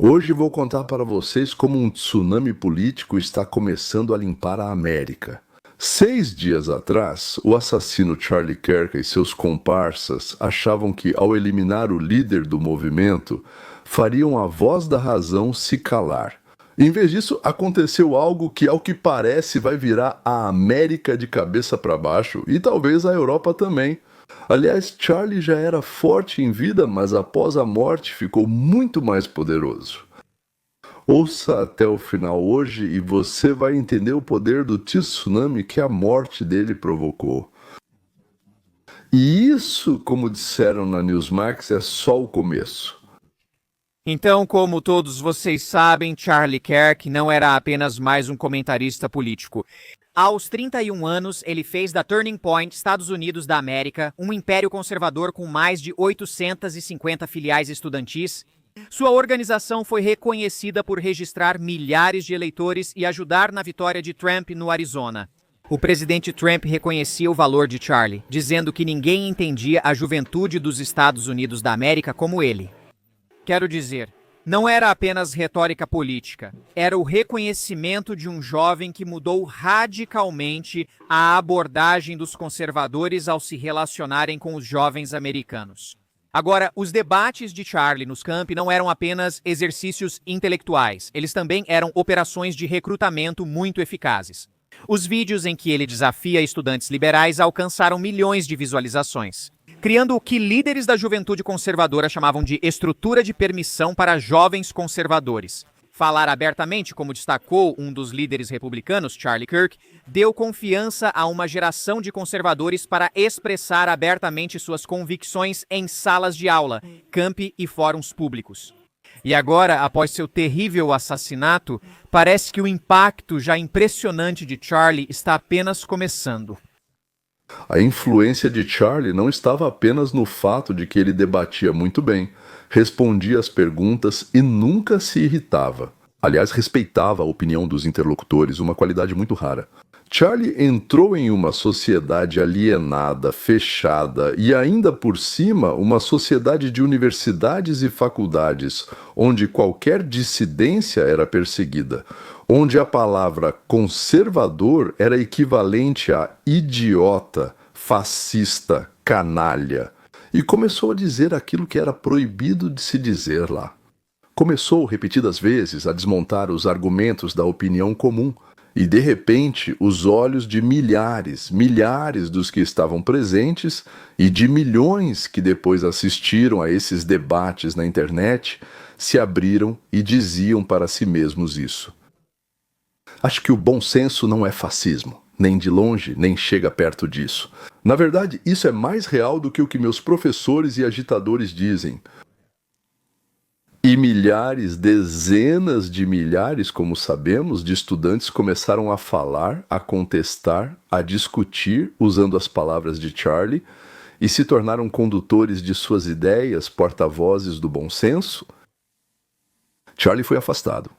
Hoje vou contar para vocês como um tsunami político está começando a limpar a América. 6 dias atrás, o assassino Charlie Kirk e seus comparsas achavam que, ao eliminar o líder do movimento, fariam a voz da razão se calar. Em vez disso, aconteceu algo que, ao que parece, vai virar a América de cabeça para baixo e talvez a Europa também. Aliás, Charlie já era forte em vida, mas após a morte ficou muito mais poderoso. Ouça até o final hoje e você vai entender o poder do tsunami que a morte dele provocou. E isso, como disseram na Newsmax, é só o começo. Então, como todos vocês sabem, Charlie Kirk não era apenas mais um comentarista político. Aos 31 anos, ele fez da Turning Point, Estados Unidos da América, um império conservador com mais de 850 filiais estudantis. Sua organização foi reconhecida por registrar milhares de eleitores e ajudar na vitória de Trump no Arizona. O presidente Trump reconhecia o valor de Charlie, dizendo que ninguém entendia a juventude dos Estados Unidos da América como ele. Quero dizer, não era apenas retórica política, era o reconhecimento de um jovem que mudou radicalmente a abordagem dos conservadores ao se relacionarem com os jovens americanos. Agora, os debates de Charlie nos campi não eram apenas exercícios intelectuais, eles também eram operações de recrutamento muito eficazes. Os vídeos em que ele desafia estudantes liberais alcançaram milhões de visualizações, criando o que líderes da juventude conservadora chamavam de estrutura de permissão para jovens conservadores. Falar abertamente, como destacou um dos líderes republicanos, Charlie Kirk, deu confiança a uma geração de conservadores para expressar abertamente suas convicções em salas de aula, campi e fóruns públicos. E agora, após seu terrível assassinato, parece que o impacto já impressionante de Charlie está apenas começando. A influência de Charlie não estava apenas no fato de que ele debatia muito bem, respondia às perguntas e nunca se irritava. Aliás, respeitava a opinião dos interlocutores, uma qualidade muito rara. Charlie entrou em uma sociedade alienada, fechada e ainda por cima uma sociedade de universidades e faculdades, onde qualquer dissidência era perseguida, onde a palavra conservador era equivalente a idiota, fascista, canalha. E começou a dizer aquilo que era proibido de se dizer lá. Começou repetidas vezes a desmontar os argumentos da opinião comum. E, de repente, os olhos de milhares dos que estavam presentes e de milhões que depois assistiram a esses debates na internet se abriram e diziam para si mesmos isso. Acho que o bom senso não é fascismo, nem de longe, nem chega perto disso. Na verdade, isso é mais real do que o que meus professores e agitadores dizem. E milhares, dezenas de milhares, como sabemos, de estudantes começaram a falar, a contestar, a discutir, usando as palavras de Charlie, e se tornaram condutores de suas ideias, porta-vozes do bom senso. Charlie foi afastado.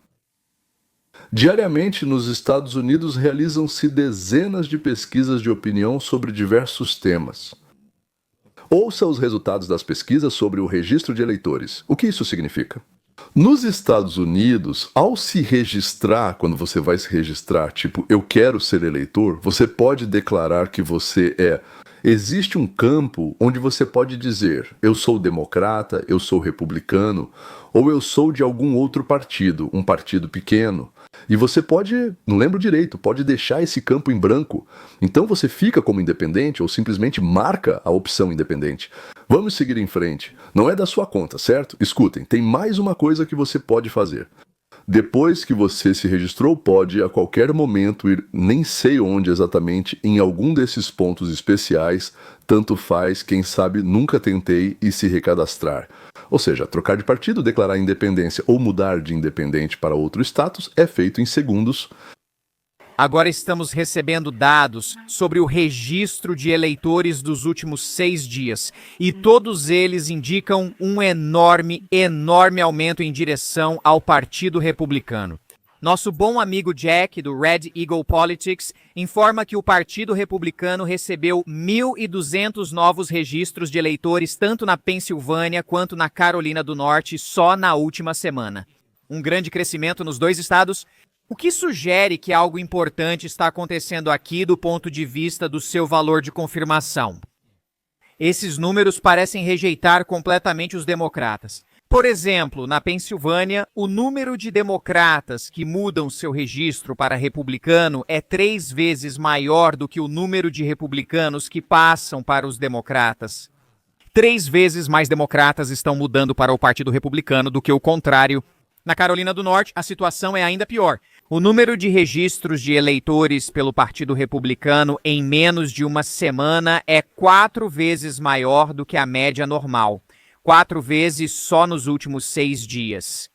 Diariamente, nos Estados Unidos, realizam-se dezenas de pesquisas de opinião sobre diversos temas. Ouça os resultados das pesquisas sobre o registro de eleitores. O que isso significa? Nos Estados Unidos, ao se registrar, quando você vai se registrar, tipo, eu quero ser eleitor, você pode declarar que você é. Existe um campo onde você pode dizer, eu sou democrata, eu sou republicano, ou eu sou de algum outro partido, um partido pequeno. E você pode, não lembro direito, pode deixar esse campo em branco. Então você fica como independente ou simplesmente marca a opção independente. Vamos seguir em frente. Não é da sua conta, certo? Escutem, tem mais uma coisa que você pode fazer. Depois que você se registrou, pode a qualquer momento ir, nem sei onde exatamente, em algum desses pontos especiais, tanto faz, quem sabe nunca tentei, e se recadastrar. Ou seja, trocar de partido, declarar independência ou mudar de independente para outro status é feito em segundos. Agora estamos recebendo dados sobre o registro de eleitores dos últimos 6 dias e todos eles indicam um enorme aumento em direção ao Partido Republicano. Nosso bom amigo Jack, do Red Eagle Politics, informa que o Partido Republicano recebeu 1.200 novos registros de eleitores tanto na Pensilvânia quanto na Carolina do Norte só na última semana. um grande crescimento nos dois estados, o que sugere que algo importante está acontecendo aqui do ponto de vista do seu valor de confirmação. Esses números parecem rejeitar completamente os democratas. Por exemplo, na Pensilvânia, o número de democratas que mudam seu registro para republicano é 3 vezes maior do que o número de republicanos que passam para os democratas. 3 vezes mais democratas estão mudando para o Partido Republicano do que o contrário. Na Carolina do Norte, a situação é ainda pior. O número de registros de eleitores pelo Partido Republicano em menos de uma semana é 4 vezes maior do que a média normal. 4 vezes só nos últimos 6 dias.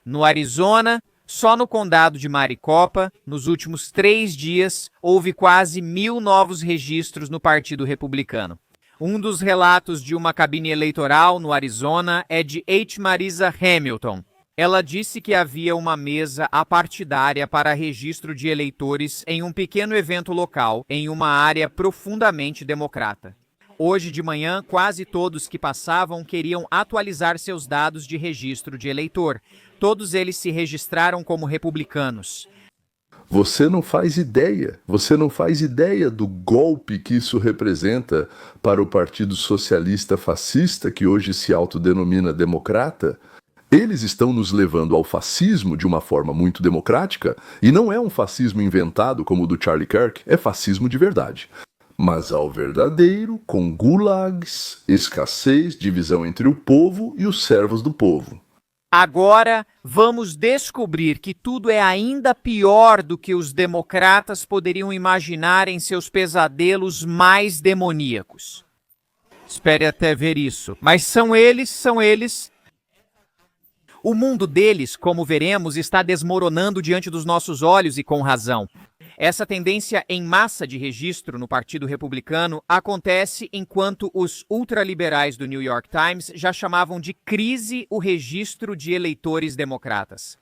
No Arizona, só no condado de Maricopa, nos últimos 3 dias, houve quase 1.000 novos registros no Partido Republicano. Um dos relatos de uma cabine eleitoral no Arizona é de H. Marisa Hamilton. Ela disse que havia uma mesa apartidária para registro de eleitores em um pequeno evento local, em uma área profundamente democrata. Hoje de manhã, quase todos que passavam queriam atualizar seus dados de registro de eleitor. Todos eles se registraram como republicanos. Você não faz ideia do golpe que isso representa para o Partido Socialista Fascista, que hoje se autodenomina democrata. Eles estão nos levando ao fascismo de uma forma muito democrática, e não é um fascismo inventado como o do Charlie Kirk, é fascismo de verdade. Mas ao verdadeiro, com gulags, escassez, divisão entre o povo e os servos do povo. Agora, vamos descobrir que tudo é ainda pior do que os democratas poderiam imaginar em seus pesadelos mais demoníacos. Espere até ver isso. Mas são eles. O mundo deles, como veremos, está desmoronando diante dos nossos olhos e com razão. Essa tendência em massa de registro no Partido Republicano acontece enquanto os ultraliberais do New York Times já chamavam de crise o registro de eleitores democratas.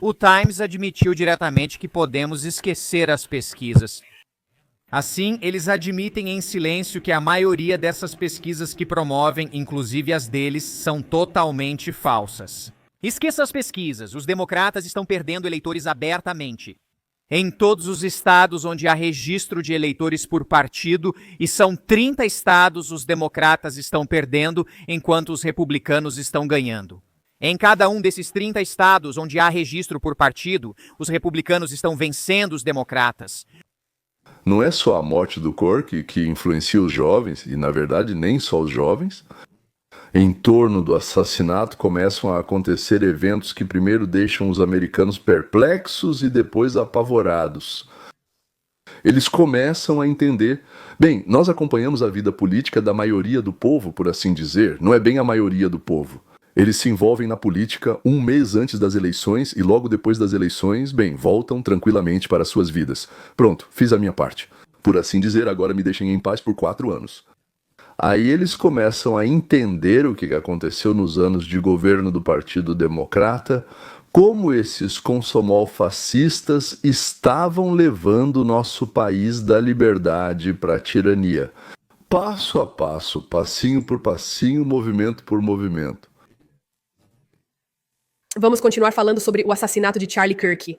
O Times admitiu diretamente que podemos esquecer as pesquisas. Assim, eles admitem em silêncio que a maioria dessas pesquisas que promovem, inclusive as deles, são totalmente falsas. Esqueça as pesquisas, os democratas estão perdendo eleitores abertamente. Em todos os estados onde há registro de eleitores por partido, e são 30 estados, os democratas estão perdendo, enquanto os republicanos estão ganhando. Em cada um desses 30 estados onde há registro por partido, os republicanos estão vencendo os democratas. Não é só a morte do Kirk que influencia os jovens, e na verdade nem só os jovens. Em torno do assassinato começam a acontecer eventos que primeiro deixam os americanos perplexos e depois apavorados. Eles começam a entender. Bem, nós acompanhamos a vida política da maioria do povo, por assim dizer. Não é bem a maioria do povo. Eles se envolvem na política um mês antes das eleições e logo depois das eleições, bem, voltam tranquilamente para suas vidas. Pronto, fiz a minha parte. Por assim dizer, agora me deixem em paz por 4 anos. Aí eles começam a entender o que aconteceu nos anos de governo do Partido Democrata, como esses consomol fascistas estavam levando o nosso país da liberdade para a tirania. Passo a passo, passinho por passinho, movimento por movimento. Vamos continuar falando sobre o assassinato de Charlie Kirk.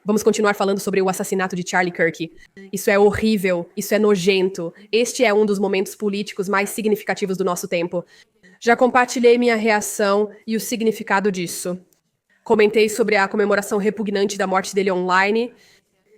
Isso é horrível, isso é nojento. Este é um dos momentos políticos mais significativos do nosso tempo. Já compartilhei minha reação e o significado disso. Comentei sobre a comemoração repugnante da morte dele online.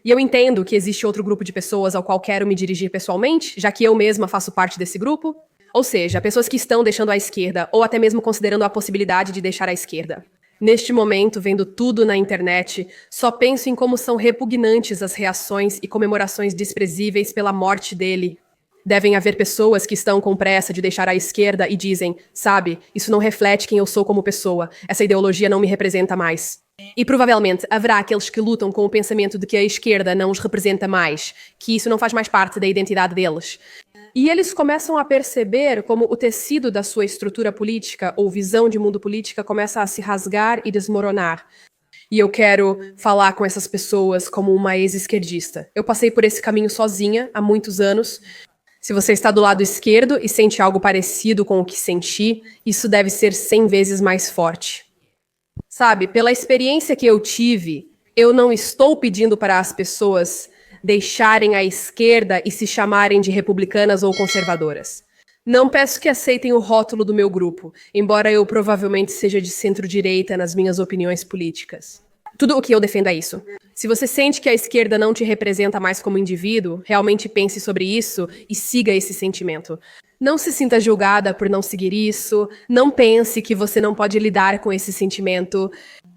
E eu entendo que existe outro grupo de pessoas ao qual quero me dirigir pessoalmente, já que eu mesma faço parte desse grupo. Ou seja, pessoas que estão deixando a esquerda, ou até mesmo considerando a possibilidade de deixar a esquerda. Neste momento, vendo tudo na internet, só penso em como são repugnantes as reações e comemorações desprezíveis pela morte dele. Devem haver pessoas que estão com pressa de deixar a esquerda e dizem, sabe, isso não reflete quem eu sou como pessoa, essa ideologia não me representa mais. E provavelmente haverá aqueles que lutam com o pensamento de que a esquerda não os representa mais, que isso não faz mais parte da identidade deles. E eles começam a perceber como o tecido da sua estrutura política ou visão de mundo política começa a se rasgar e desmoronar. E eu quero falar com essas pessoas como uma ex-esquerdista. Eu passei por esse caminho sozinha há muitos anos. Se você está do lado esquerdo e sente algo parecido com o que senti, isso deve ser 100 vezes mais forte. Sabe, pela experiência que eu tive, eu não estou pedindo para as pessoas deixarem a esquerda e se chamarem de republicanas ou conservadoras. Não peço que aceitem o rótulo do meu grupo, embora eu provavelmente seja de centro-direita nas minhas opiniões políticas. Tudo o que eu defendo é isso. Se você sente que a esquerda não te representa mais como indivíduo, realmente pense sobre isso e siga esse sentimento. Não se sinta julgada por não seguir isso, não pense que você não pode lidar com esse sentimento.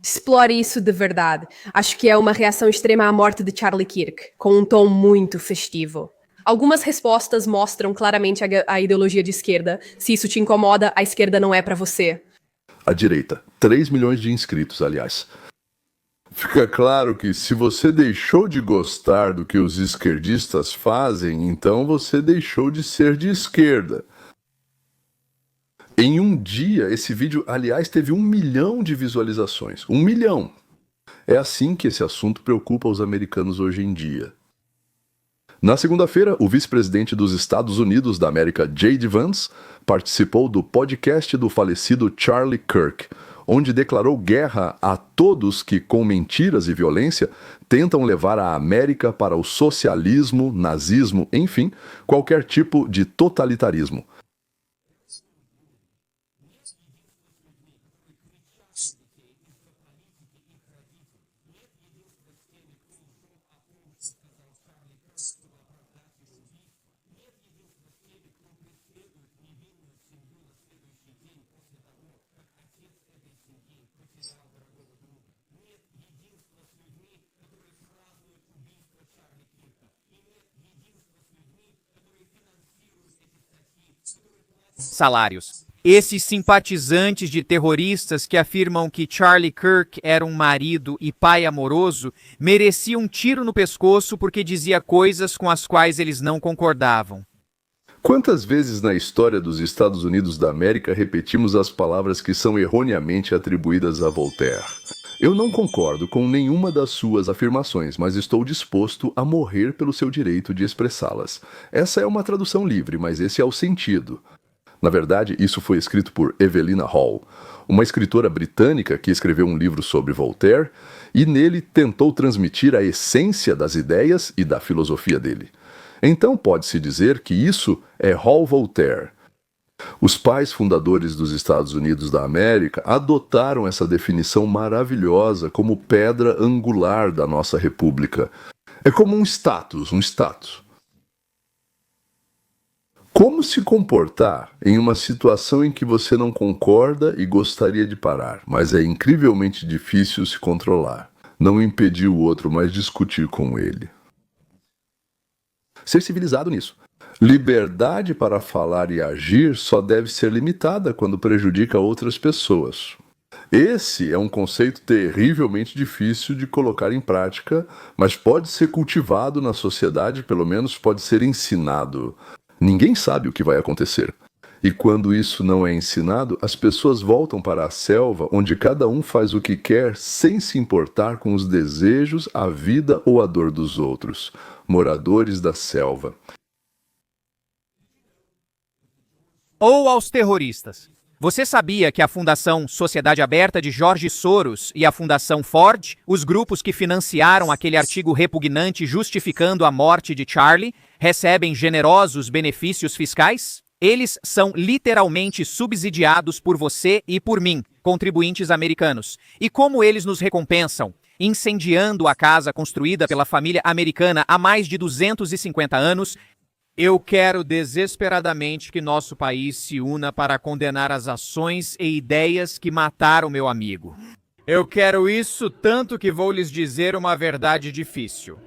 Explore isso de verdade. Acho que é uma reação extrema à morte de Charlie Kirk, com um tom muito festivo. Algumas respostas mostram claramente a ideologia de esquerda. Se isso te incomoda, a esquerda não é para você. A direita, 3 milhões de inscritos, aliás. Fica claro que se você deixou de gostar do que os esquerdistas fazem, então você deixou de ser de esquerda. Em um dia, esse vídeo, aliás, teve 1 milhão de visualizações. 1 milhão! É assim que esse assunto preocupa os americanos hoje em dia. Na segunda-feira, o vice-presidente dos Estados Unidos da América, J.D. Vance, participou do podcast do falecido Charlie Kirk, onde declarou guerra a todos que, com mentiras e violência, tentam levar a América para o socialismo, nazismo, enfim, qualquer tipo de totalitarismo. Salários. Esses simpatizantes de terroristas que afirmam que Charlie Kirk era um marido e pai amoroso mereciam um tiro no pescoço porque dizia coisas com as quais eles não concordavam. Quantas vezes na história dos Estados Unidos da América repetimos as palavras que são erroneamente atribuídas a Voltaire? Eu não concordo com nenhuma das suas afirmações, mas estou disposto a morrer pelo seu direito de expressá-las. Essa é uma tradução livre, mas esse é o sentido. Na verdade, isso foi escrito por Evelina Hall, uma escritora britânica que escreveu um livro sobre Voltaire e nele tentou transmitir a essência das ideias e da filosofia dele. Então pode-se dizer que isso é Hall Voltaire. Os pais fundadores dos Estados Unidos da América adotaram essa definição maravilhosa como pedra angular da nossa república. É como um status, Como se comportar em uma situação em que você não concorda e gostaria de parar, mas é incrivelmente difícil se controlar? Não impedir o outro, mas discutir com ele. Ser civilizado nisso. Liberdade para falar e agir só deve ser limitada quando prejudica outras pessoas. Esse é um conceito terrivelmente difícil de colocar em prática, mas pode ser cultivado na sociedade, pelo menos pode ser ensinado. Ninguém sabe o que vai acontecer. E quando isso não é ensinado, as pessoas voltam para a selva, onde cada um faz o que quer sem se importar com os desejos, a vida ou a dor dos outros. Moradores da selva. Ou aos terroristas. Você sabia que a Fundação Sociedade Aberta de George Soros e a Fundação Ford, os grupos que financiaram aquele artigo repugnante justificando a morte de Charlie, recebem generosos benefícios fiscais? Eles são literalmente subsidiados por você e por mim, contribuintes americanos. E como eles nos recompensam? Incendiando a casa construída pela família americana há mais de 250 anos. Eu quero desesperadamente que nosso país se una para condenar as ações e ideias que mataram meu amigo. Eu quero isso tanto que vou lhes dizer uma verdade difícil.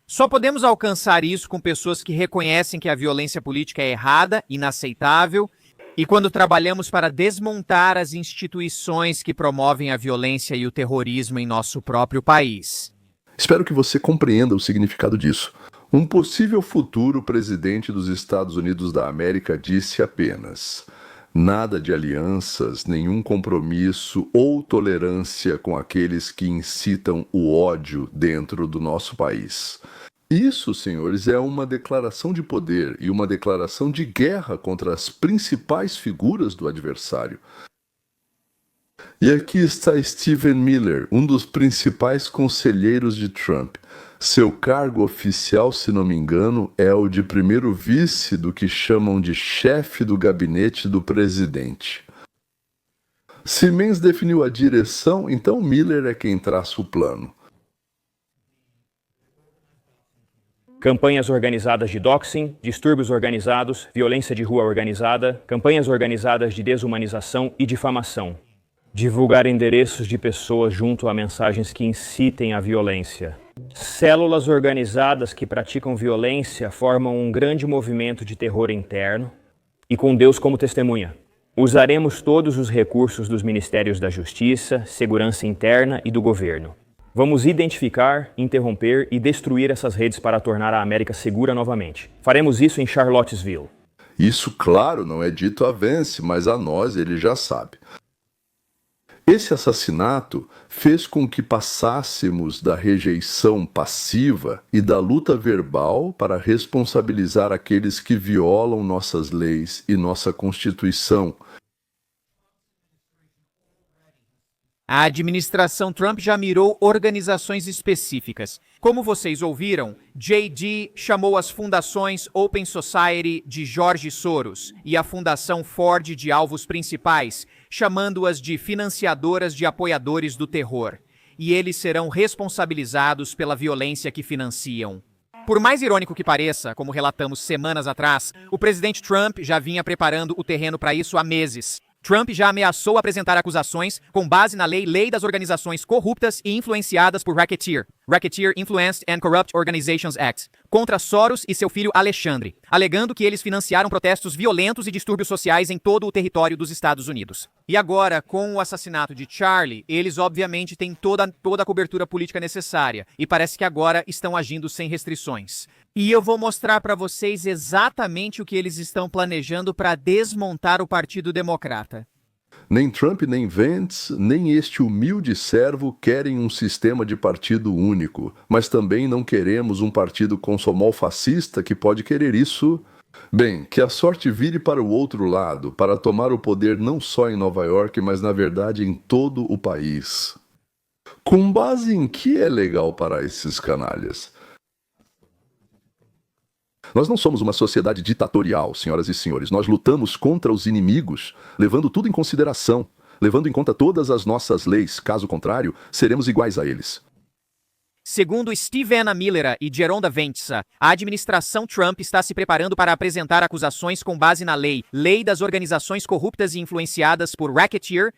Só podemos alcançar isso com pessoas que reconhecem que a violência política é errada, inaceitável, e quando trabalhamos para desmontar as instituições que promovem a violência e o terrorismo em nosso próprio país. Espero que você compreenda o significado disso. Um possível futuro presidente dos Estados Unidos da América disse apenas: nada de alianças, nenhum compromisso ou tolerância com aqueles que incitam o ódio dentro do nosso país. Isso, senhores, é uma declaração de poder e uma declaração de guerra contra as principais figuras do adversário. E aqui está Stephen Miller, um dos principais conselheiros de Trump. Seu cargo oficial, se não me engano, é o de primeiro vice do que chamam de chefe do gabinete do presidente. Siemens definiu a direção, então Miller é quem traça o plano. Campanhas organizadas de doxing, distúrbios organizados, violência de rua organizada, campanhas organizadas de desumanização e difamação. Divulgar endereços de pessoas junto a mensagens que incitem à violência. Células organizadas que praticam violência formam um grande movimento de terror interno e com Deus como testemunha. Usaremos todos os recursos dos Ministérios da Justiça, Segurança Interna e do governo. Vamos identificar, interromper e destruir essas redes para tornar a América segura novamente. Faremos isso em Charlottesville. Isso, claro, não é dito a Vance, mas a nós ele já sabe. Esse assassinato fez com que passássemos da rejeição passiva e da luta verbal para responsabilizar aqueles que violam nossas leis e nossa Constituição. A administração Trump já mirou organizações específicas. Como vocês ouviram, JD chamou as fundações Open Society de George Soros e a Fundação Ford de alvos principais, chamando-as de financiadoras de apoiadores do terror. E eles serão responsabilizados pela violência que financiam. Por mais irônico que pareça, como relatamos semanas atrás, o presidente Trump já vinha preparando o terreno para isso há meses. Trump já ameaçou apresentar acusações com base na Lei das Organizações Corruptas e Influenciadas por Racketeer Influenced and Corrupt Organizations Act, contra Soros e seu filho Alexandre, alegando que eles financiaram protestos violentos e distúrbios sociais em todo o território dos Estados Unidos. E agora, com o assassinato de Charlie, eles obviamente têm toda a cobertura política necessária, e parece que agora estão agindo sem restrições. E eu vou mostrar para vocês exatamente o que eles estão planejando para desmontar o Partido Democrata. Nem Trump, nem Vance, nem este humilde servo querem um sistema de partido único, mas também não queremos um partido consomol fascista que pode querer isso. Bem, que a sorte vire para o outro lado, para tomar o poder não só em Nova York, mas na verdade em todo o país. Com base em que é legal para esses canalhas? Nós não somos uma sociedade ditatorial, senhoras e senhores. Nós lutamos contra os inimigos, levando tudo em consideração, levando em conta todas as nossas leis. Caso contrário, seremos iguais a eles. Segundo Stephen Miller e Geronda Vance, a administração Trump está se preparando para apresentar acusações com base na Lei das Organizações Corruptas e Influenciadas por Racketeer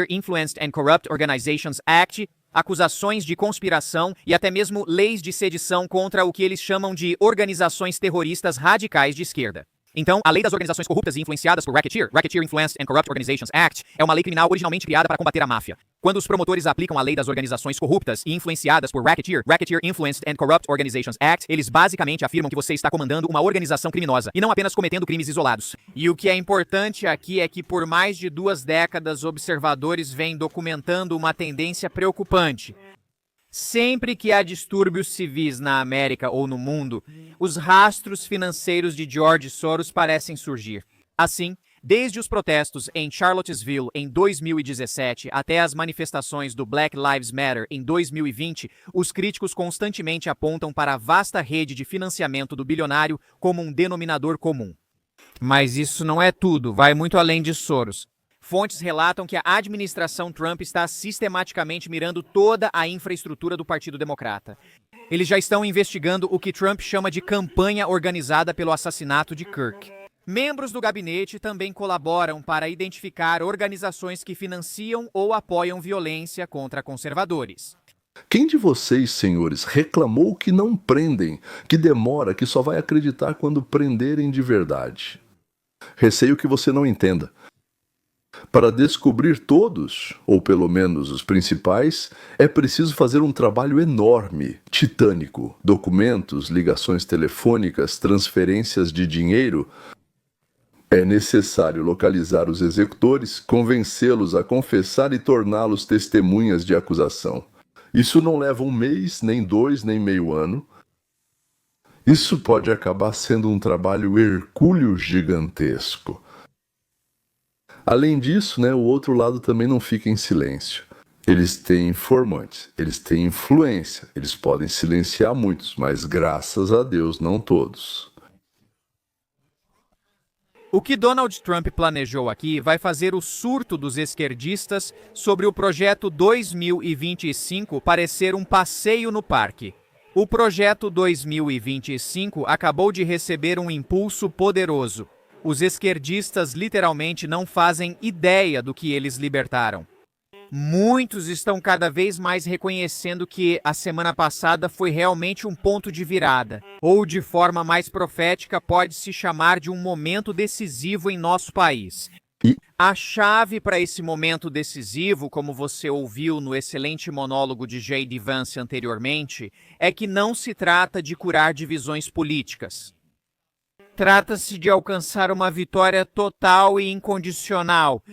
Influenced and Corrupt Organizations Act, acusações de conspiração e até mesmo leis de sedição contra o que eles chamam de organizações terroristas radicais de esquerda. Então, a Lei das Organizações Corruptas e Influenciadas por Racketeer Influenced and Corrupt Organizations Act, é uma lei criminal originalmente criada para combater a máfia. Quando os promotores aplicam a Lei das Organizações Corruptas e Influenciadas por Racketeer Influenced and Corrupt Organizations Act, eles basicamente afirmam que você está comandando uma organização criminosa e não apenas cometendo crimes isolados. E o que é importante aqui é que por mais de 2 décadas, observadores vêm documentando uma tendência preocupante. Sempre que há distúrbios civis na América ou no mundo, os rastros financeiros de George Soros parecem surgir. Assim, desde os protestos em Charlottesville em 2017 até as manifestações do Black Lives Matter em 2020, os críticos constantemente apontam para a vasta rede de financiamento do bilionário como um denominador comum. Mas isso não é tudo, vai muito além de Soros. Fontes relatam que a administração Trump está sistematicamente mirando toda a infraestrutura do Partido Democrata. Eles já estão investigando o que Trump chama de campanha organizada pelo assassinato de Kirk. Membros do gabinete também colaboram para identificar organizações que financiam ou apoiam violência contra conservadores. Quem de vocês, senhores, reclamou que não prendem, que demora, que só vai acreditar quando prenderem de verdade? Receio que você não entenda. Para descobrir todos, ou pelo menos os principais, é preciso fazer um trabalho enorme, titânico. Documentos, ligações telefônicas, transferências de dinheiro. É necessário localizar os executores, convencê-los a confessar e torná-los testemunhas de acusação. Isso não leva 1 mês, nem 2, nem meio ano. Isso pode acabar sendo um trabalho hercúleo gigantesco. Além disso, né, o outro lado também não fica em silêncio. Eles têm informantes, eles têm influência, eles podem silenciar muitos, mas graças a Deus não todos. O que Donald Trump planejou aqui vai fazer o surto dos esquerdistas sobre o projeto 2025 parecer um passeio no parque. O projeto 2025 acabou de receber um impulso poderoso. Os esquerdistas literalmente não fazem ideia do que eles libertaram. Muitos estão cada vez mais reconhecendo que a semana passada foi realmente um ponto de virada, ou de forma mais profética pode-se chamar de um momento decisivo em nosso país. A chave para esse momento decisivo, como você ouviu no excelente monólogo de J.D. Vance anteriormente, é que não se trata de curar divisões políticas. Trata-se de alcançar uma vitória total e incondicional.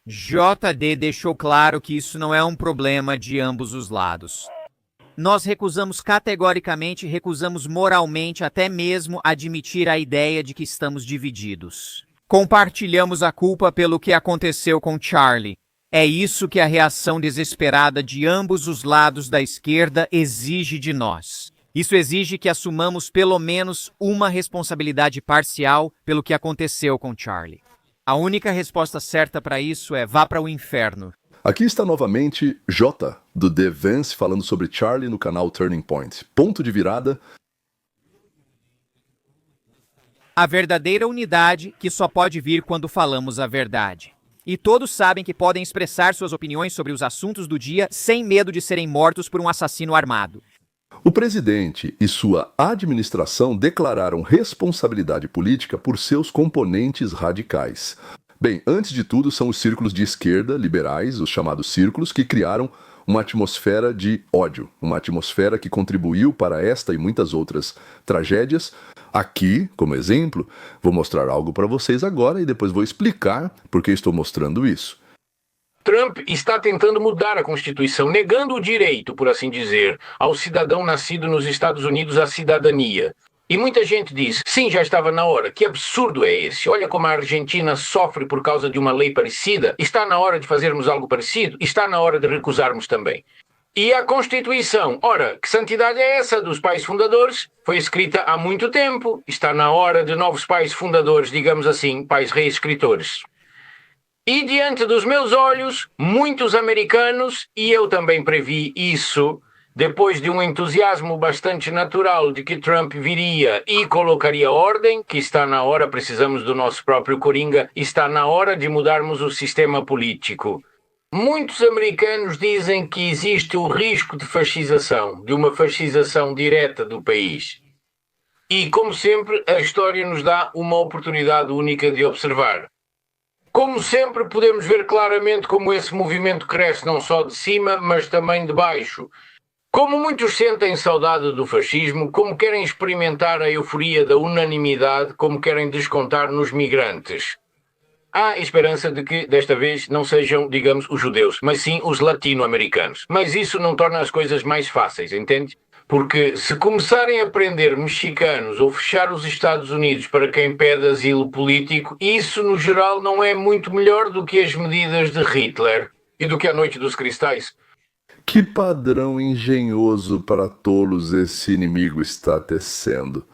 JD deixou claro que isso não é um problema de ambos os lados. Nós recusamos categoricamente, recusamos moralmente até mesmo admitir a ideia de que estamos divididos. Compartilhamos a culpa pelo que aconteceu com Charlie. É isso que a reação desesperada de ambos os lados da esquerda exige de nós. Isso exige que assumamos pelo menos uma responsabilidade parcial pelo que aconteceu com Charlie. A única resposta certa para isso é vá para o inferno. Aqui está novamente J, do The Vance, falando sobre Charlie no canal Turning Point. Ponto de virada. A verdadeira unidade que só pode vir quando falamos a verdade. E todos sabem que podem expressar suas opiniões sobre os assuntos do dia sem medo de serem mortos por um assassino armado. O presidente e sua administração declararam responsabilidade política por seus componentes radicais. Bem, antes de tudo, são os círculos de esquerda liberais, os chamados círculos, que criaram uma atmosfera de ódio, uma atmosfera que contribuiu para esta e muitas outras tragédias. Aqui, como exemplo, vou mostrar algo para vocês agora e depois vou explicar por que estou mostrando isso. Trump está tentando mudar a Constituição, negando o direito, por assim dizer, ao cidadão nascido nos Estados Unidos à cidadania. E muita gente diz, sim, já estava na hora. Que absurdo é esse? Olha como a Argentina sofre por causa de uma lei parecida. Está na hora de fazermos algo parecido? Está na hora de recusarmos também. E a Constituição, ora, que santidade é essa dos pais fundadores? Foi escrita há muito tempo. Está na hora de novos pais fundadores, digamos assim, pais reescritores. E diante dos meus olhos, muitos americanos, e eu também previ isso, depois de um entusiasmo bastante natural de que Trump viria e colocaria ordem, que está na hora, precisamos do nosso próprio Coringa, está na hora de mudarmos o sistema político. Muitos americanos dizem que existe o risco de fascização, de uma fascização direta do país. E, como sempre, a história nos dá uma oportunidade única de observar. Como sempre, podemos ver claramente como esse movimento cresce não só de cima, mas também de baixo. Como muitos sentem saudade do fascismo, como querem experimentar a euforia da unanimidade, como querem descontar nos migrantes. Há esperança de que, desta vez, não sejam, digamos, os judeus, mas sim os latino-americanos. Mas isso não torna as coisas mais fáceis, entende? Porque se começarem a prender mexicanos ou fechar os Estados Unidos para quem pede asilo político, isso no geral não é muito melhor do que as medidas de Hitler e do que a Noite dos Cristais. Que padrão engenhoso para tolos esse inimigo está tecendo.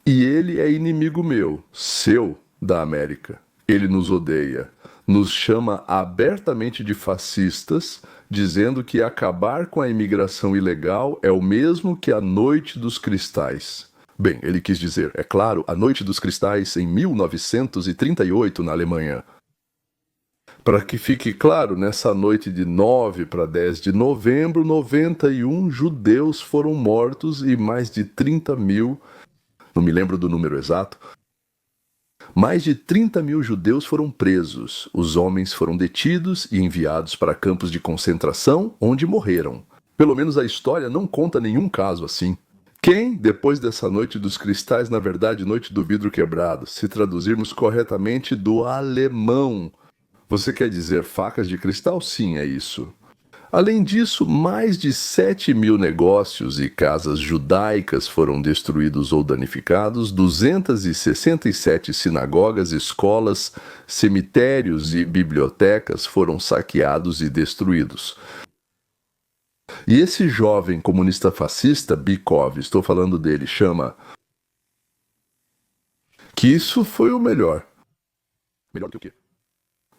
E ele é inimigo meu, seu, da América. Ele nos odeia, nos chama abertamente de fascistas, dizendo que acabar com a imigração ilegal é o mesmo que a Noite dos Cristais. Bem, ele quis dizer, é claro, a Noite dos Cristais em 1938 na Alemanha. Para que fique claro, nessa noite de 9 para 10 de novembro, 91 judeus foram mortos e mais de 30 mil, não me lembro do número exato, mais de 30 mil judeus foram presos. Os homens foram detidos e enviados para campos de concentração, onde morreram. Pelo menos a história não conta nenhum caso assim. Quem, depois dessa Noite dos Cristais, na verdade, Noite do Vidro Quebrado, se traduzirmos corretamente do alemão, você quer dizer facas de cristal? Sim, é isso. Além disso, mais de 7.000 negócios e casas judaicas foram destruídos ou danificados, 267 sinagogas, escolas, cemitérios e bibliotecas foram saqueados e destruídos. E esse jovem comunista fascista, Bykov, estou falando dele, chama que isso foi o melhor. Melhor que o quê?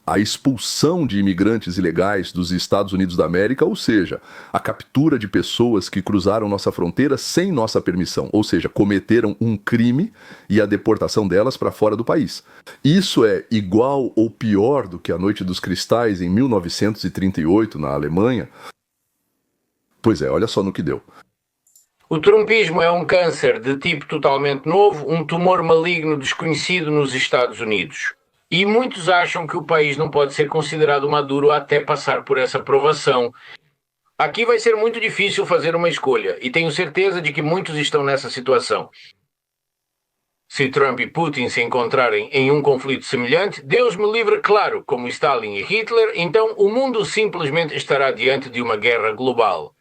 A expulsão de imigrantes ilegais dos Estados Unidos da América, ou seja, a captura de pessoas que cruzaram nossa fronteira sem nossa permissão, ou seja, cometeram um crime e a deportação delas para fora do país. Isso é igual ou pior do que a Noite dos Cristais em 1938 na Alemanha? Pois é, olha só no que deu. O trumpismo é um câncer de tipo totalmente novo, um tumor maligno desconhecido nos Estados Unidos. E muitos acham que o país não pode ser considerado maduro até passar por essa provação. Aqui vai ser muito difícil fazer uma escolha, e tenho certeza de que muitos estão nessa situação. Se Trump e Putin se encontrarem em um conflito semelhante, Deus me livre, claro, como Stalin e Hitler, então o mundo simplesmente estará diante de uma guerra global.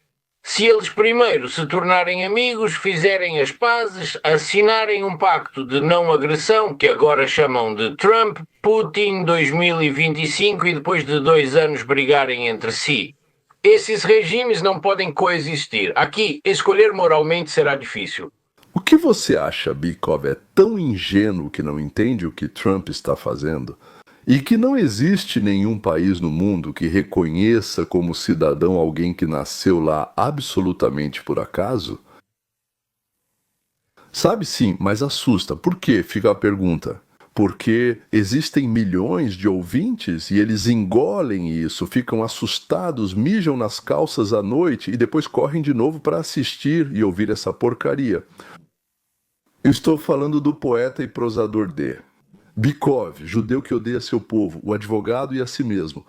Se eles primeiro se tornarem amigos, fizerem as pazes, assinarem um pacto de não agressão, que agora chamam de Trump-Putin 2025, e depois de 2 anos brigarem entre si. Esses regimes não podem coexistir. Aqui, escolher moralmente será difícil. O que você acha, Bykov, é tão ingênuo que não entende o que Trump está fazendo? E que não existe nenhum país no mundo que reconheça como cidadão alguém que nasceu lá absolutamente por acaso? Sabe sim, mas assusta. Por quê? Fica a pergunta. Porque existem milhões de ouvintes e eles engolem isso, ficam assustados, mijam nas calças à noite e depois correm de novo para assistir e ouvir essa porcaria. Eu estou falando do poeta e prosador D. Bykov, judeu que odeia seu povo, o advogado e a si mesmo.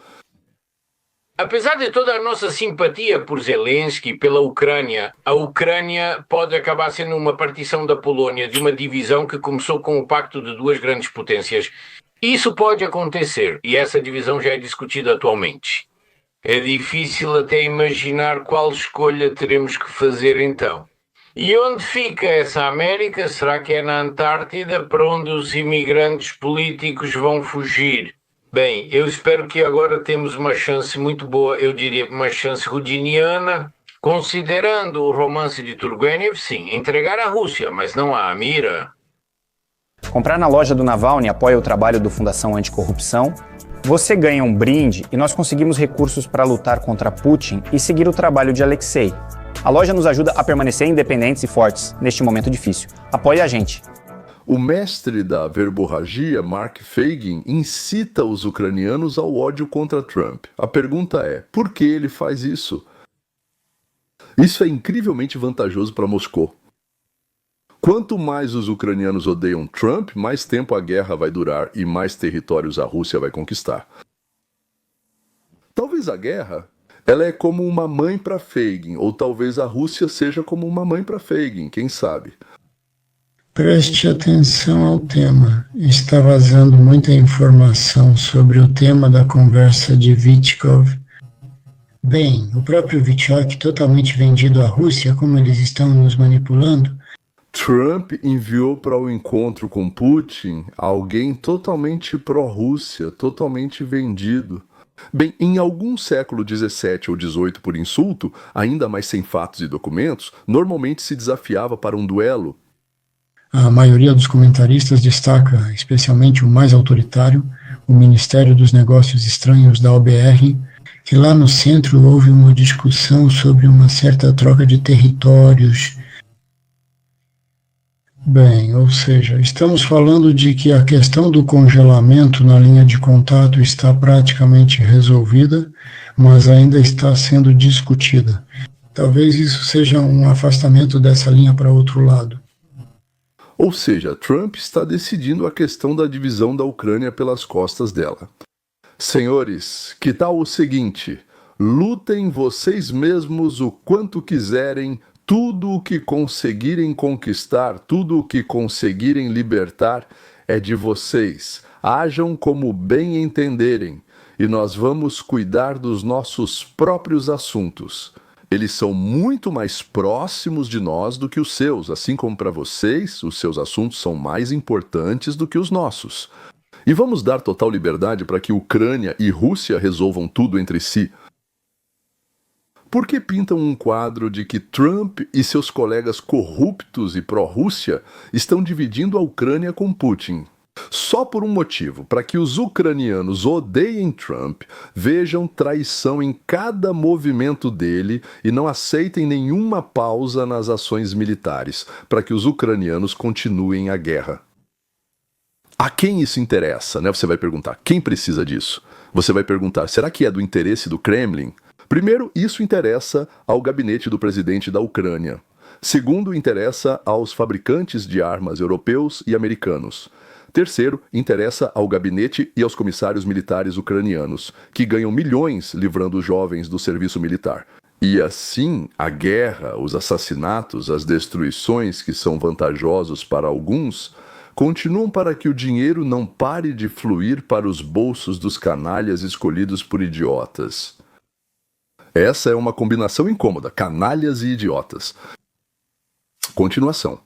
Apesar de toda a nossa simpatia por Zelensky e pela Ucrânia, a Ucrânia pode acabar sendo uma partição da Polônia, de uma divisão que começou com o pacto de 2 grandes potências. Isso pode acontecer, e essa divisão já é discutida atualmente. É difícil até imaginar qual escolha teremos que fazer então. E onde fica essa América? Será que é na Antártida, para onde os imigrantes políticos vão fugir? Bem, eu espero que agora temos uma chance muito boa, eu diria uma chance houdiniana, considerando o romance de Turgenev, sim, entregar a Rússia, mas não a Mira. Comprar na loja do Navalny apoia o trabalho do Fundação Anticorrupção. Você ganha um brinde e nós conseguimos recursos para lutar contra Putin e seguir o trabalho de Alexei. A loja nos ajuda a permanecer independentes e fortes neste momento difícil. Apoie a gente. O mestre da verborragia, Mark Fagin, incita os ucranianos ao ódio contra Trump. A pergunta é, por que ele faz isso? Isso é incrivelmente vantajoso para Moscou. Quanto mais os ucranianos odeiam Trump, mais tempo a guerra vai durar e mais territórios a Rússia vai conquistar. Talvez a guerra ela é como uma mãe para Fagin, ou talvez a Rússia seja como uma mãe para Fagin, quem sabe? Preste atenção ao tema. Está vazando muita informação sobre o tema da conversa de Vitkov. Bem, o próprio Vitkov, totalmente vendido à Rússia, como eles estão nos manipulando. Trump enviou para o encontro com Putin alguém totalmente pró-Rússia, totalmente vendido. Bem, em algum século XVII ou XVIII, por insulto, ainda mais sem fatos e documentos, normalmente se desafiava para um duelo. A maioria dos comentaristas destaca, especialmente o mais autoritário, o Ministério dos Negócios Estranhos da OBR, que lá no centro houve uma discussão sobre uma certa troca de territórios. Bem, ou seja, estamos falando de que a questão do congelamento na linha de contato está praticamente resolvida, mas ainda está sendo discutida. Talvez isso seja um afastamento dessa linha para outro lado. Ou seja, Trump está decidindo a questão da divisão da Ucrânia pelas costas dela. Senhores, que tal o seguinte? Lutem vocês mesmos o quanto quiserem, tudo o que conseguirem conquistar, tudo o que conseguirem libertar é de vocês. Hajam como bem entenderem. e nós vamos cuidar dos nossos próprios assuntos. Eles são muito mais próximos de nós do que os seus, assim como para vocês, os seus assuntos são mais importantes do que os nossos. E vamos dar total liberdade para que Ucrânia e Rússia resolvam tudo entre si. Por que pintam um quadro de que Trump e seus colegas corruptos e pró-Rússia estão dividindo a Ucrânia com Putin? Só por um motivo, para que os ucranianos odeiem Trump, vejam traição em cada movimento dele e não aceitem nenhuma pausa nas ações militares, para que os ucranianos continuem a guerra. A quem isso interessa, né? Você vai perguntar, quem precisa disso? Você vai perguntar, será que é do interesse do Kremlin? Primeiro, isso interessa ao gabinete do presidente da Ucrânia. Segundo, interessa aos fabricantes de armas europeus e americanos. Terceiro, interessa ao gabinete e aos comissários militares ucranianos, que ganham milhões livrando os jovens do serviço militar. E assim, a guerra, os assassinatos, as destruições que são vantajosos para alguns, continuam para que o dinheiro não pare de fluir para os bolsos dos canalhas escolhidos por idiotas. Essa é uma combinação incômoda, canalhas e idiotas. Continuação.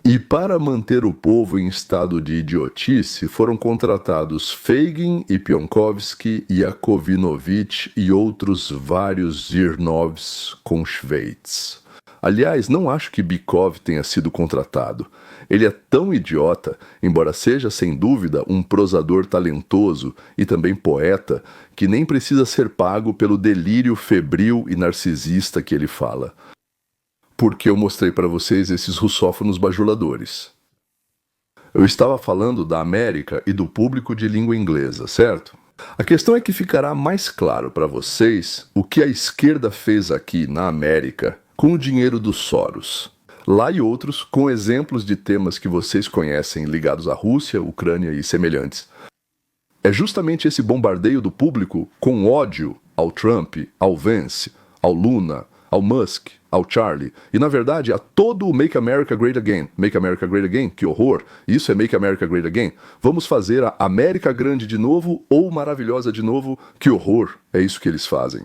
E para manter o povo em estado de idiotice, foram contratados Fagin e Pionkovsky, Yakovinovich e outros vários Zirnovs com Schweitz. Aliás, não acho que Bykov tenha sido contratado. Ele é tão idiota, embora seja sem dúvida um prosador talentoso e também poeta, que nem precisa ser pago pelo delírio febril e narcisista que ele fala. Porque eu mostrei para vocês esses russófonos bajuladores. Eu estava falando da América e do público de língua inglesa, certo? A questão é que ficará mais claro para vocês o que a esquerda fez aqui na América com o dinheiro dos Soros. Lá e outros com exemplos de temas que vocês conhecem ligados à Rússia, Ucrânia e semelhantes. É justamente esse bombardeio do público com ódio ao Trump, ao Vance, ao Lula, ao Musk, ao Charlie, e na verdade a todo o Make America Great Again. Make America Great Again? Que horror! Isso é Make America Great Again? Vamos fazer a América grande de novo ou maravilhosa de novo? Que horror! É isso que eles fazem.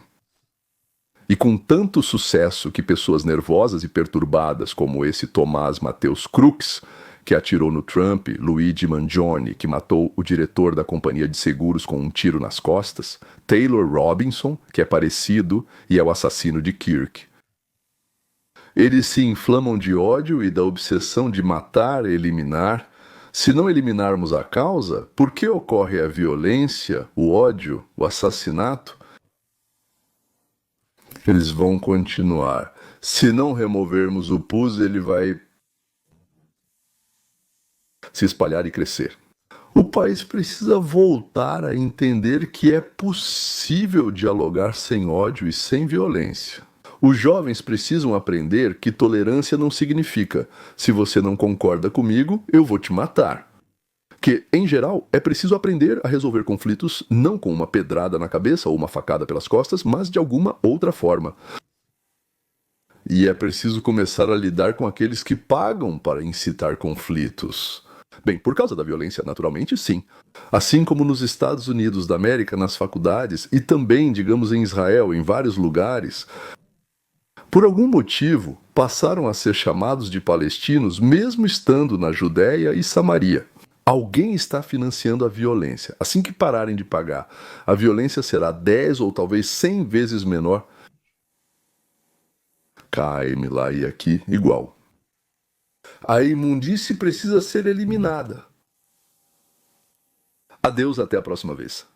E com tanto sucesso que pessoas nervosas e perturbadas como esse Tomás Mateus Crooks, que atirou no Trump, Luigi Mangione, que matou o diretor da companhia de seguros com um tiro nas costas, Taylor Robinson, que é parecido e é o assassino de Kirk. Eles se inflamam de ódio e da obsessão de matar e eliminar. Se não eliminarmos a causa, por que ocorre a violência, o ódio, o assassinato? Eles vão continuar. Se não removermos o pus, ele vai se espalhar e crescer. O país precisa voltar a entender que é possível dialogar sem ódio e sem violência. Os jovens precisam aprender que tolerância não significa: se você não concorda comigo, eu vou te matar. Que, em geral, é preciso aprender a resolver conflitos não com uma pedrada na cabeça ou uma facada pelas costas, mas de alguma outra forma. E é preciso começar a lidar com aqueles que pagam para incitar conflitos. Bem, por causa da violência, naturalmente, sim. Assim como nos Estados Unidos da América, nas faculdades, e também, digamos, em Israel, em vários lugares, por algum motivo, passaram a ser chamados de palestinos mesmo estando na Judéia e Samaria. Alguém está financiando a violência. Assim que pararem de pagar, a violência será 10 ou talvez 100 vezes menor. Cai-me lá e aqui, igual. A imundície precisa ser eliminada. Adeus, até a próxima vez.